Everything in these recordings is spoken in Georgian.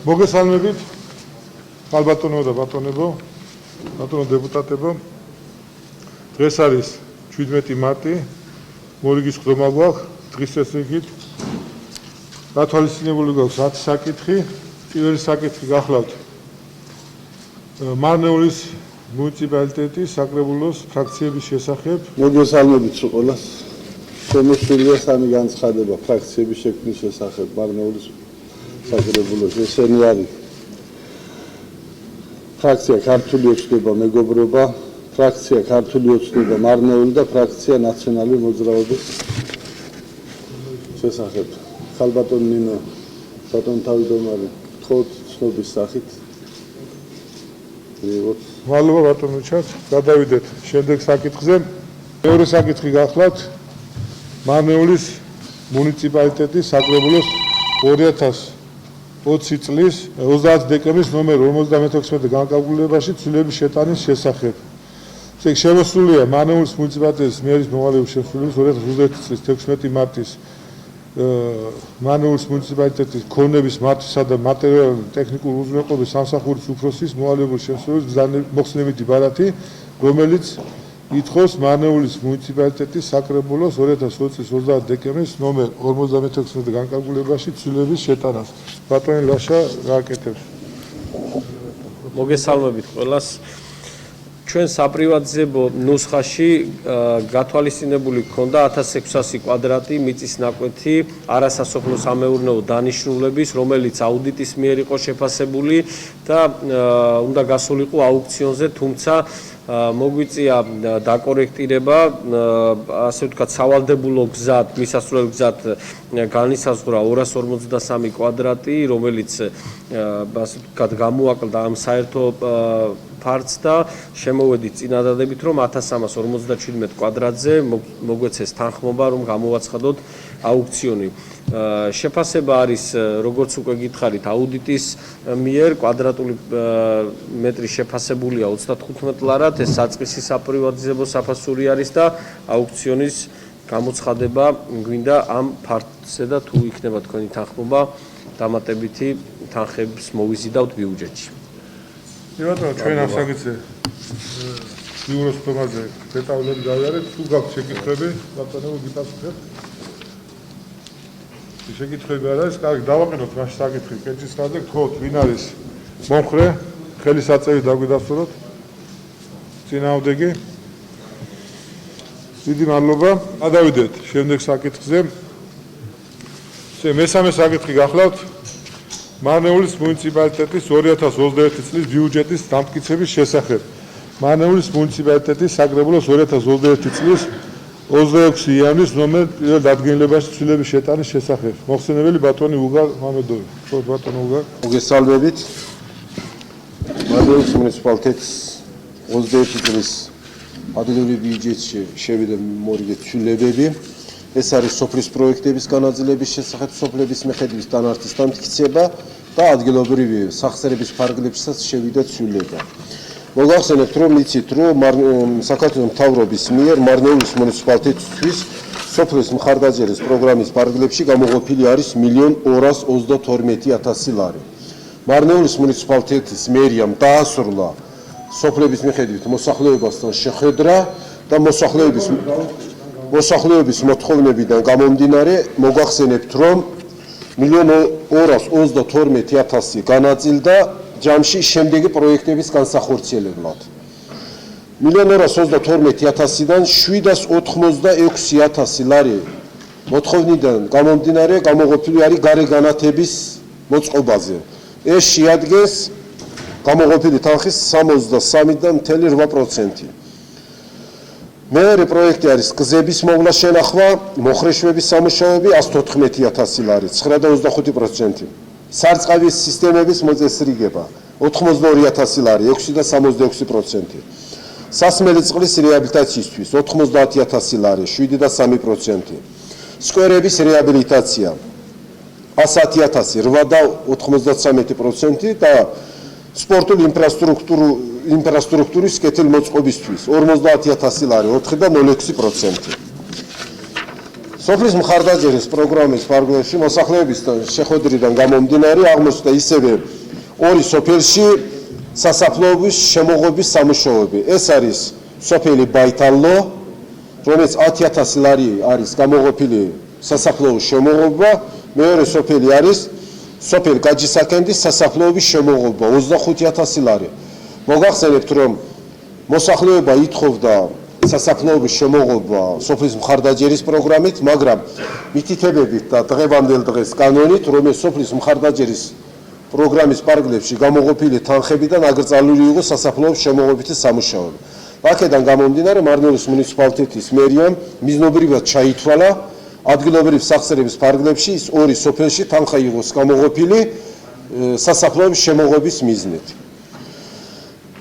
მოგესალმებით ხალბატონო და ბატონებო, ბატონო დეპუტატებო. დღეს არის 17 მარტი, მორიგის ხდომა გვაქვს, დღის წესრიგით. გათვალისწინებული გვაქვს 10 საკითხი. პირველი საკითხი გახლავთ მარნეულის მუნიციპალიტეტის საკრებულოს ფრაქციების შესახებ. მოგესალმებით ყველას. შემოსულია სამი განცხადება ფრაქციების შექმნის შესახებ მარნეულის საკრებულოს. ესენი არის ფრაქცია ქართული ოცნება მეგობრობა, ფრაქცია ქართული ოცნება მარნეული და ფრაქცია ნაციონალური მოძრაობის შესახებ. ხალბატონ ნინო, ბატონ თავმჯდომარე, თხოვთ ცნობის სახით. მადლობა ბატონო ჩაც. გადავიდეთ შემდეგ საკითხზე. მეორე საკითხი გახლავთ მარნეულის მუნიციპალიტეტის საკრებულოს 2020 წლის 30 დეკემბრის ნომერ 56 განკარგულებაში ცვლილების შეტანის შესახებ. ეგ შემოსულია მარნეულის მუნიციპალიტეტის მერის მოვალეობის შემსრულებლის 2021 წლის 16 მარტის მარნეულის მუნიციპალიტეტის ქონების მართვისა და მატერიალური ტექნიკური უზრუნველყოფის სამსახურის უფროსის მოვალეობის შემსრულებლის მოხსნებითი ბარათი, რომელიც ითხოვს მარნეულის მუნიციპალიტეტის საკრებულოს 2020 წლის 30 დეკემბრის ნომერ 56 განკარგულებაში ცვლილების შეტანას. ბატონი ლაშა გააკეთებს. მოგესალმებით ყველას. ჩვენ საპრივატიზებო ნუსხაში გათვალისწინებული ჰქონდა 1600 კვადრატი მიწის ნაკვეთი არასასოფლო სამეურნეო დანიშნულების, რომელიც აუდიტის მიერ იყო შეფასებული და უნდა გასულიყო აუქციონზე, თუმცა მოგვიწია დაკორექტირება, ასე ვთქვათ, სავალდებულო გზად, მისასვლელი გზად განისაზღვრა 253 კვადრატი, რომელიც ასე ვთქვათ, გამოაკლდა ამ საერთო ფართს და შემოვედით წინადადებით, რომ 1357 კვადრატზე მოგვეცეს თანხმობა, რომ გამოვაცხადოთ აუქციონი. შეფასება არის, როგორც უკვე გითხარით, აუდიტის მიერ კვადრატული მეტრი შეფასებულია 35 ლარად, ეს საწყისი საპრივატიზებო საფასური არის და აუქციონის გამოცხადება გვინდა ამ ფართზე და თუ იქნება თქვენი თანხმობა, დამატებითი თანხებს მოვიზიდავთ ბიუჯეტში. ბატონო, ჩვენ ამ საკითხზე ბიუროს თემაზე დეტალები გავიარეთ, თუ გაქვთ შეკითხვები, ბატონო, გიტაცნობთ. შეკითხვები არ არის, კარგი, დავაყენოთ მაშინ საკითხი კეჭის ხაზზე, გთხოვთ, ვინ არის მომხრე, ხელისაწევი დაგვიდასწოროთ. წინააღმდეგი. დიდი მადლობა. გადავიდეთ შემდეგ საკითხზე. მესამე საკითხი გახლავთ მარნეულის მუნიციპალიტეტის 2021 წლის ბიუჯეტის დამტკიცების შესახებ. მარნეულის მუნიციპალიტეტის საკრებულოს 2021 წლის 26 იანვრის ნომერ პირველ დადგენილებაში ცვლილების შეტანის შესახებ. მოხსენებელი ბატონი უგარ მამედოვი. ხო, ბატონო უგარ. მოგესალმებით. მარნეულის მუნიციპალიტეტის 21 წლის ადგილობრივ ბიუჯეტში შევიდა მორიგე ცვლილებები. ეს არის სოფლის პროექტების განაწილების შესახებ, სოფლების მიხედვის სტანდარტის დამტკიცება და ადგილობრივი სახსრების ფარგლებსაც შევიდა ცვლილება. მოგახსენებთ, რომ იცით, რომ საქართველოს მთავრობის მიერ მარნეულის მუნიციპალიტეტისთვის სოფლის მხარდაჭერის პროგრამის ფარგლებში გამოყოფილი არის 1.222.000 ლარი. მარნეულის მუნიციპალიტეტის მერიამ დაასრულა სოფლების მიხედვით მოსახლეობასთან შეხვედრა და მოსახლეობის მოთხოვნებიდან გამომდინარე მოგახსენებთ, რომ 1.222.000 განაწილდა ჯამში შემდეგი პროექტების განსახორციელებლად. 1.222.000-დან 786.000 ლარი მოთხოვნიდან გამომდინარე გამოყოფილი არის გარე განათების მოწყობაზე. ეს შეადგენს გამოყოფილი თანხის 63.8%. მეორე პროექტი არის გზების მოვლა შენახვა, მოხრეშვების სამუშაოები 114.000 ლარი, 9.25%. სარწყავის სისტემების მოწესრიგება 82.000 ლარი, 6.66%. სასმელი წყლის რეაბილიტაციისთვის 90.000 ლარი, 7.3%. სკვერების რეაბილიტაცია 100.000, 8.93% და სპორტული ინფრასტრუქტურის კეთილმოწყობისთვის 50.000 ლარი, 4.06%. სოფლის მხარდაჭერის პროგრამის ფარგლებში მოსახლეობისთან შეხვედრიდან გამომდინარე აღმოჩნდა ისევე ორი სოფელში სასაფლაოების შემოღობის სამუშაოები. ეს არის სოფელი ბაითალო, რომელიც 10,000 ლარი არის გამოყოფილი სასაფლაოს შემოღობა, მეორე სოფელი არის სოფელი გაჯისაკენდის სასაფლაოების შემოღობა 25,000 ლარი. მოგახსენებთ, რომ მოსახლეობა ითხოვდა სასაფლაოების შემოღობა სოფლის მხარდაჭერის პროგრამით, მაგრამ მითითებებით და დღევანდელ დღეს კანონით, რომელიც სოფლის მხარდაჭერის პროგრამის პარგლებში გამოყოფილი თანხებიდან აკრძალული იყო სასაფლაოების შემოღობითი სამუშაოები. აქედან გამომდინარე, მარნეულის მუნიციპალიტეტის მერიამ მიზნობრივად ჩაითვალა ადგილობრივი სახსრების ფარგლებში ის ორი სოფელში თანხა იყოს გამოყოფილი სასაფლაოების შემოღობის მიზნით.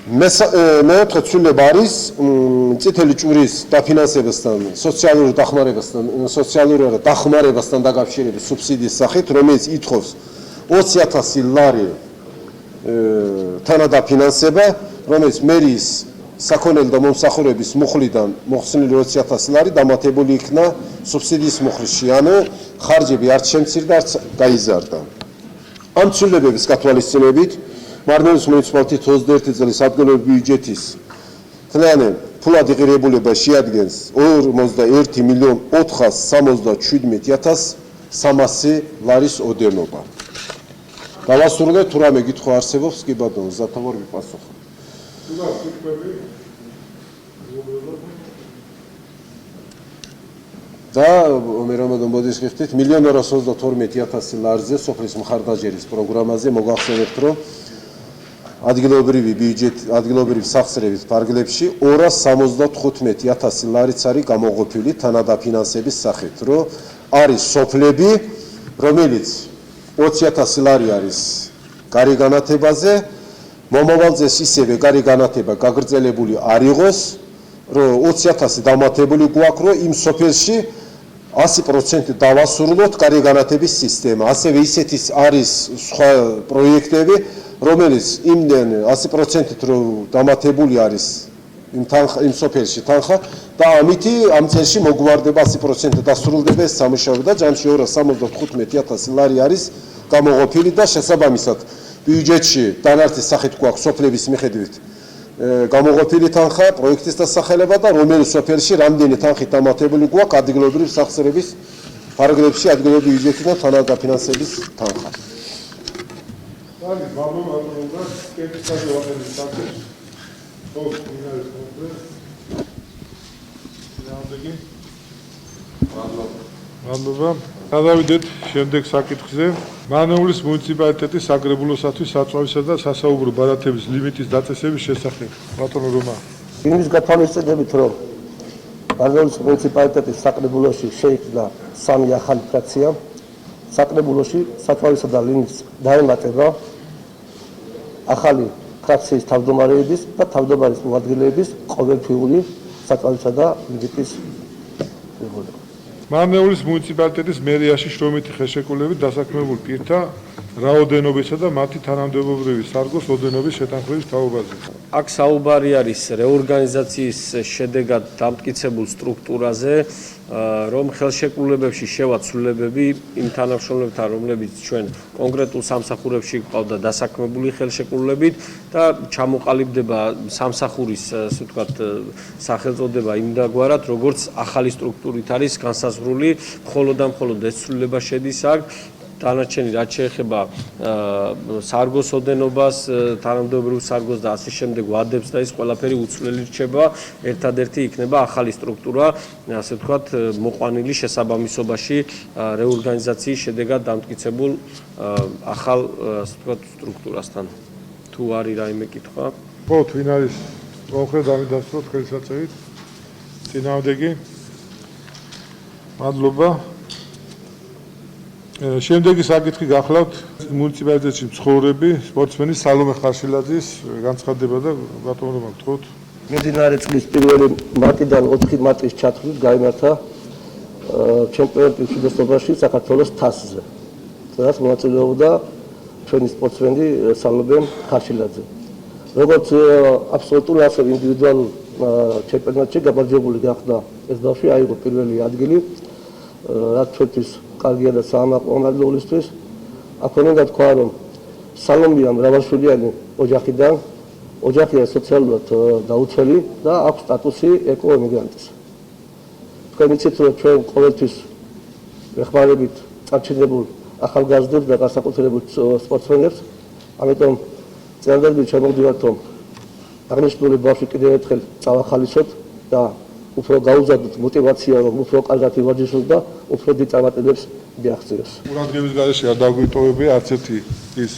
მეოთხე ცვლილება არის წითელი ჭურის დაფინანსებასთან, სოციალურ დახმარებასთან დაკავშირების სუბსიდიის სახით, რომელიც ითხოვს 20,000 ლარი თანადაფინანსება, რომელიც მერიის საქონელი და მომსახურების მუხლიდან მოხსნილი 20,000 ლარი დამატებული იქნა სუბსიდიის მუხლში, ანუ ხარჯები არც შემცირდა, არც გაიზარდა. ამ ცვლილებების გათვალისწინებით მარნეულის მუნიციპალიტეტის 21 წლის ადგილობრივი ბიუჯეტის თლიანი ფულადი ღირებულება შეადგენს 41,477,300 ლარის ოდენობა. დავასრულეთ, თუ რამე კითხვა არსებობს, კი ბატონო, ზათამარ მიპასუხო. და მე რამოდან მოდის ხიხთით 1,222,000 ლარზე სოფლის მხარდაჭერის პროგრამაზე მოგახსენებთ, რომ ადგილობრივი ბიუჯეტი, ადგილობრივი სახსრების ფარგლებში 275,000 ლარიც არის გამოყოფილი თანადაფინანსების სახით, რომ არის სოფლები, რომელიც 20,000 ლარი არის გარი განათებაზე, მომავალზე ისევე გარი განათება გაგრძელებული არ იყოს, რომ 20,000 დამატებული გვაქვს, რომ იმ სოფელში 100% დავასრულოთ გარი განათების სისტემა. ასევე ისეთი არის სხვა პროექტები, რომელიც იმდენ 100% რომ დამატებული არის იმ სოფელში თანხა და ამითი ამ წელში მოგვარდება 100% დასრულდება ეს სამუშაოები და ჯამში 275,000 ლარი არის გამოყოფილი და შესაბამისად ბიუჯეტში დანართის სახით გვაქვს სოფლების მიხედვით გამოყოფილი თანხა, პროექტის დასახელება და რომელი სოფელში რამდენი თანხით დამატებული გვაქვს ადგილობრივი სახსრების ფარგლებში ადგილობრივი ბიუჯეტიდან თანადაფინანსების თანხა. მადლობა. გადავიდეთ შემდეგ საკითხზე. მარნეულის მუნიციპალიტეტის საკრებულოსათვის საწვავისა და სასაუბრო ბარათების ლიმიტის დაწესების შესახებ. ბატონო რომა. იმის გათვალისწინებით, რომ მარნეულის მუნიციპალიტეტის საკრებულოში შეიქმნა 3 ახალი ფრაქცია, საკრებულოში საწვავისა და ლიმიტის დაემატება ახალი ფრაქციის თავმჯდომარეების და თავმჯდომარის მოადგილეების ყოველთვიური საწვავისა და ლიმიტის მიღება. მარნეულის მუნიციპალიტეტის მერიაში შრომითი ხელშეკრულებით დასაქმებულ პირთა რაოდენობისა და მათი თანამდებობრივი სარგოს ოდენობის შეთანხმების თაობაზე. აქ საუბარი არის რეორგანიზაციის შედეგად დამტკიცებულ სტრუქტურაზე, რომ ხელშეკრულებებში შევა ცვლილებები იმ თანამშრომლებთან, რომლებიც ჩვენ კონკრეტულ სამსახურებში ყავდა დასაქმებული ხელშეკრულებით და ჩამოყალიბდება სამსახურის, ასე ვთქვათ, სახელწოდება იმდაგვარად, როგორც ახალი სტრუქტურით არის განსაზღვრული, მხოლოდ და მხოლოდ ეს ცვლილება შედის აქ. დანარჩენი რაც შეეხება სარგოს ოდენობას, თანამდებობრივ სარგოს და ასე შემდეგ ვადებს და ის ყველაფერი უცვლელი რჩება, ერთადერთი იქნება ახალი სტრუქტურა, ასე ვთქვათ, მოყვანილი შესაბამისობაში რეორგანიზაციის შედეგად დამტკიცებულ ახალ, ასე ვთქვათ, სტრუქტურასთან. თუ არის რაიმე კითხვა? ხო, თვინ არის კონკრეტ დამიდასწროთ ხელსაწევით. წინააღმდეგი. მადლობა. შემდეგი საკითხი გახლავთ მუნიციპალიტეტში მცხოვრები სპორტსმენი სალომე ხარშილაძის განცხადება და ბატონო მოგთხოვთ. მიმდინარე წლის 1 მარტიდან 4 მარტის ჩათვლით გაიმართა ჩემპიონატის უდესტობაში საქართველოს თასზე. სადაც მონაწილეობდა ჩვენი სპორტსმენი სალომე ხარშილაძე. როგორც აბსოლუტურ ასევე ინდივიდუალურ ჩემპიონატში გამარჯვებული გახდა ეს ბავშვი, აიღო პირველი ადგილი. რაც ჩვენთვის კარგია და საამაყო მადლობლისთვის. აქ უნდა თქვა, რომ სალომია მრავალშვილიანი ოჯახიდან, ოჯახია სოციალურად დაუცველი და აქვს სტატუსი ეკო-ემიგრანტის. თქვენ იცით, რომ ჩვენ ყოველთვის ეხმარებით წარჩინებულ ახალგაზრდებს და განსაკუთრებულ სპორტსმენებს, ამიტომ წინადადებით შემოვიდათ, რომ აღნიშნული ბავშვი კიდევ ერთხელ წავახალისოთ და უფრო გაუზადოთ мотивация, რომ უფრო კარგად ივარჯიშოს და უფრო დიდ წარმატებებს მიაღწიოს. ყურადღების გარეშე არ დაგვიტოვებია არც ერთი ის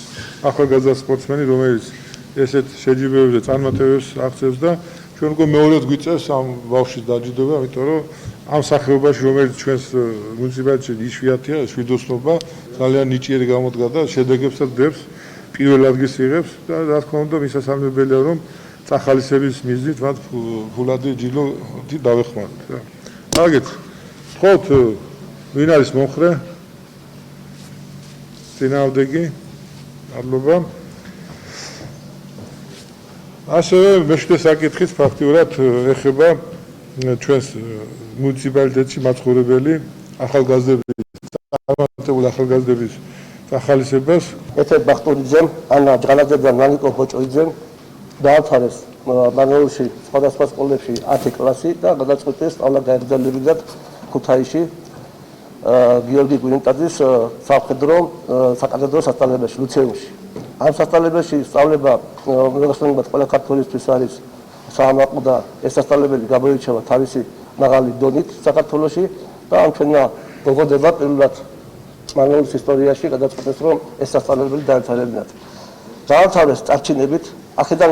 ახალგაზრდა სპორტსმენი, რომელიც ესეთ შეჯიბრებებზე წარმატებებს აღწევს და ჩვენ უკვე მეორედ გვიწევს ამ ბავშვის დაჯილდოება, იმიტომ რომ ამ სახეობაში, რომელიც ჩვენს მუნიციპალიტეტში იშვიათია, შვიდოსნობა, ძალიან ნიჭიერი გამოდგა და შედეგებსაც დებს, პირველ ადგილს იღებს და რა თქმა უნდა, მისასალმებელია, რომ წახალისების მიზნით მათ ფულადი ჯილდო დავეხმაროთ. აგეთ, თხოვთ, ვინ არის მომხრე? წინააღმდეგი? მადლობა. ასევე მეშვიდე საკითხიც ფაქტიურად ეხება ჩვენს მუნიციპალიტეტში მაცხოვრებელი ახალგაზრდების, წარმატებული ახალგაზრდების წახალისებას. ეთერ ბახტურიძემ, ანა ჯღანაძემ, ნანიკო ბოჭოიძემ დაამთავრეს მანეულში სხვადასხვა სკოლებში 10 კლასი და გადაწყვიტეს სწავლა გაეგრძელებინათ ქუთაისში გიორგი გვინტაძის საკათედრო სასწავლებელში, ლუცეუმში. ამ სასწავლებელში სწავლება მოგესალმებით ყველა ქართველისთვის არის საამაყო და ეს სასწავლებელი გამოირჩევა თავისი მაღალი დონით საქართველოში და ამ ჩვენმა გოგონებმა პირველად მანეულის ისტორიაში გადაწყვეტეს, რომ ეს სასწავლებელი დაემთავრებინათ. დაამთავრეს წარჩინებით, აქედან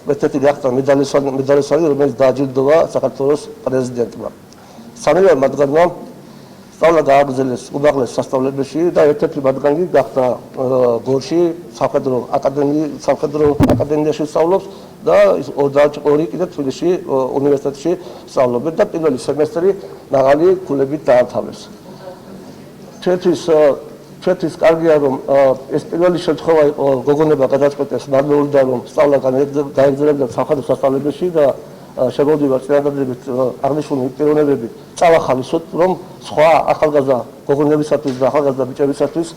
ერთ-ერთი გახდა მედალისვალი, რომელიც დააჯილდოვა საქართველოს პრეზიდენტმა. სამივე მათგანმა სწავლა გააგრძელეს უმაღლეს სასწავლებელში და ერთ-ერთი მათგანი გახდა გორში სამხედრო აკადემიაში სწავლობს და ორი კიდე თბილისში უნივერსიტეტში სწავლობენ და პირველი სემესტრი მაღალი ქულებით დაამთავრეს. ჩვენთვის კარგია, რომ ეს პირველი შემთხვევა იყო, გოგონება გადაწყვეტეს მადლოულიდან, რომ სწავლა გაეგრძელებინათ სამხედრო სასწავლებელში და შემოვიდივარ წინადადებით აღნიშნული პიროვნებები წავახალისოთ, რომ სხვა ახალგაზრდა გოგონებისათვის და ახალგაზრდა ბიჭებისათვის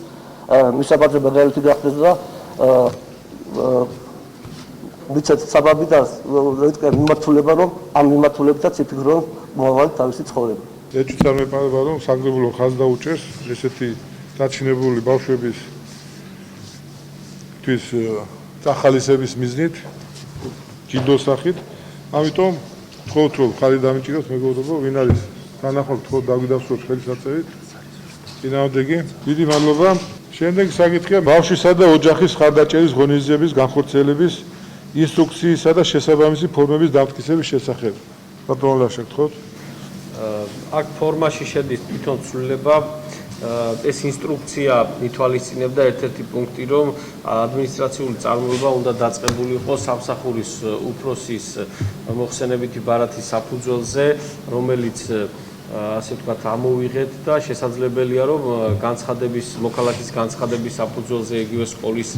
მისაბაძე მაგალითი გახდეს და მიცეთ საბაბი და მიმართულება, რომ ამ მიმართულებითაც იფიქრონ მომავალი თავისი ცხოვრება. ეჭვი წარმეპარება, რომ საგრებულო ხაზს დაუჭერს ესეთი დარჩინებული ბავშვების თვის წახალისების მიზნით ჯილდოს სახით. ამიტომ თხოვთ, რომ ხარი დამიჭიროთ, მეგობრებო, ვინ არის თანახმად, თხოვთ დაგვიდასწროთ ხელისაწევით. წინააღმდეგი, დიდი მადლობა. შემდეგი საკითხია ბავშვისა და ოჯახის ხარდაჭერის ღონისძიების განხორციელების ინსტრუქციისა და შესაბამისი ფორმების დამტკიცების შესახებ. ბატონ ლაშა, გთხოვთ. აქ ფორმაში შედის თვითონ ცვლილება. ეს ინსტრუქცია ითვალისწინებდა ერთ-ერთი პუნქტი, რომ ადმინისტრაციული წარმოება უნდა დაწყებული იყოს სამსახურის უფროსის მოხსენებითი ბარათის საფუძველზე, რომელიც ასე ვთქვათ, ამოვიღეთ და შესაძლებელია, რომ მოქალაქის განცხადების საფუძველზე იგივე სკოლის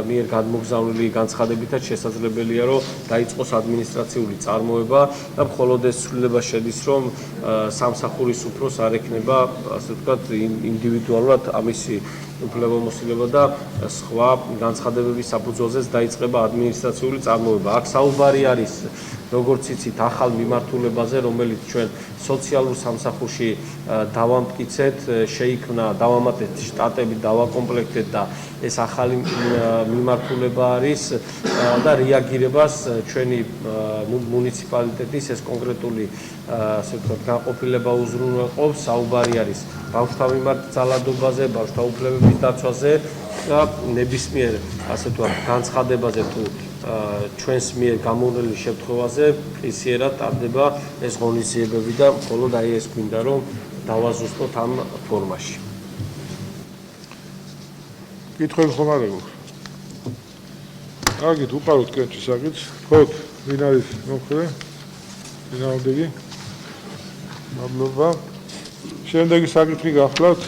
მიერ გადმოგზავნილი განცხადებითაც შესაძლებელია, რომ დაიწყოს ადმინისტრაციული წარმოება და მხოლოდ ეს ცვლილება შედის, რომ სამსახურის უფროს არ ექნება, ასე ვთქვათ, ინდივიდუალურად ამისი უფლებამოსილება და სხვა განცხადებების საფუძველზეც დაიწყება ადმინისტრაციული წარმოება. აქ საუბარი არის, როგორც იცით, ახალ მიმართულებაზე, რომელიც ჩვენ სოციალურ სამსახურში დავამტკიცეთ, შეიქმნა, დავამატეთ შტატები, დავაკომპლექტეთ და ეს ახალი მიმართულება არის და რეაგირებას ჩვენი მუნიციპალიტეტის ეს კონკრეტული ასე ვთქვათ, განყოფილება უზრუნველყოფს. საუბარი არის ბავშვთა მიმართ ძალადობაზე, ბავშვთა უფლებების დაცვაზე და ნებისმიერ ასე ვთქვათ, განცხადებაზე თუ ჩვენს მიერ გამოვლენილ შემთხვევაზე ხისიერად ტარდება ეს ღონისძიებები და მხოლოდ აი ეს გვინდა, რომ დავაზუსტოთ ამ ფორმაში. კითხვები ხომ არ აქვს? კარგით, უყაროთ კენჭის საკითხს. თქოთ, ვინ არის მომხრე? წინააღმდეგი? მადლობა. შემდეგი საკითხი გახლავთ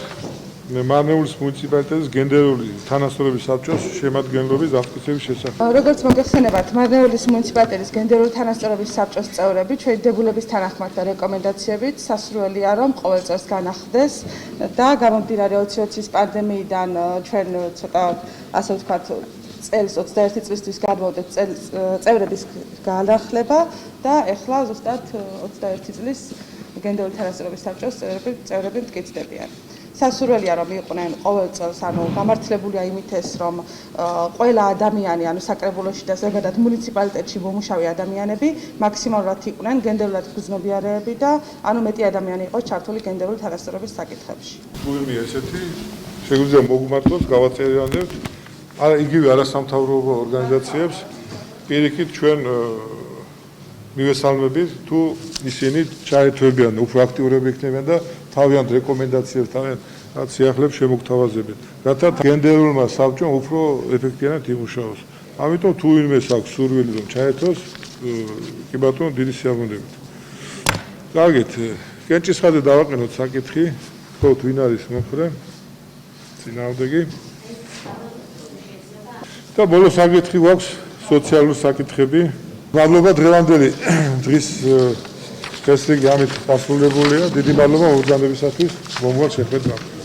მარნეულის მუნიციპალიტეტის გენდერული თანასწორობის საბჭოს შემადგენლობის დამტკიცების შესახებ. როგორც მოგეხსენებათ, მარნეულის მუნიციპალიტეტის გენდერული თანასწორობის საბჭოს წევრები ჩვენ დებულების თანახმად და რეკომენდაციებით სასურველია რომ ყოველ წელს განახდეს და გამომდინარე 2020-ის პანდემიიდან ჩვენ ცოტა ასე ვთქვათ წელს 21 წლისთვის გადმოვდეთ წევრების განახლება და ეხლა ზუსტად 21 წლის გენდერული თანასწორობის საბჭოს წევრები მტკიცდებიან. სასურველია რომ იყვნენ ყოველ წელს, ანუ გამართლებულია იმით ეს რომ ყველა ადამიანი, ანუ საკრებულოში და ზოგადად მუნიციპალიტეტში მომუშავე ადამიანები მაქსიმალურად იყვნენ გენდერულად გრძნობიარეები და ანუ მეტი ადამიანი იყოს ჩართული გენდერული თანასწორობის საკითხებში. ტურნი ესეთი შეგვიძლია მოგმართოთ, გავაწერიანებთ იგივე არასამთავრობო ორგანიზაციებს პირიქით ჩვენ მივესალმებით თუ ისინი ჩაერთვებიან, უფრო აქტიურები იქნებიან და თავიანთ რეკომენდაციებს, თავიანთ სიახლეებს შემოგთავაზებენ, რათა გენდერულმა საბჭომ უფრო ეფექტიანად იმუშაოს. ამიტომ თუ ვინმე აქვს სურვილი რომ ჩაერთოს, კი ბატონო, დიდი სიამოვნებით. კარგით, კენჭისხადზე დავაყენოთ საკითხი, თქოთ ვინ არის მომხრე, წინააღმდეგი. და ბოლოს საკითხი გვაქვს სოციალური საკითხები. მადლობა დღევანდელი დღის დღესრიგი ამით დასრულებულია. დიდი მადლობა მოგზაურობისათვის. მომავალ შეხვედრამდე.